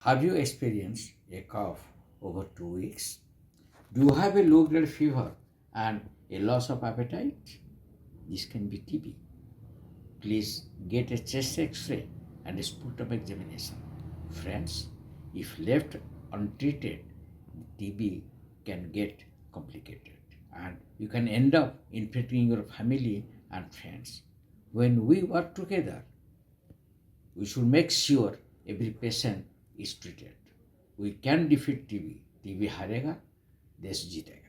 Have you experienced a cough over 2 weeks? Do you have a low grade fever and a loss of appetite? This can be TB. Please get a chest x-ray and a sputum examination. Friends, if left untreated, TB can get complicated and you can end up infecting your family and friends. When we work together, we should make sure every patient is treated. We can defeat TB. TB Harega, Desh Jeetega.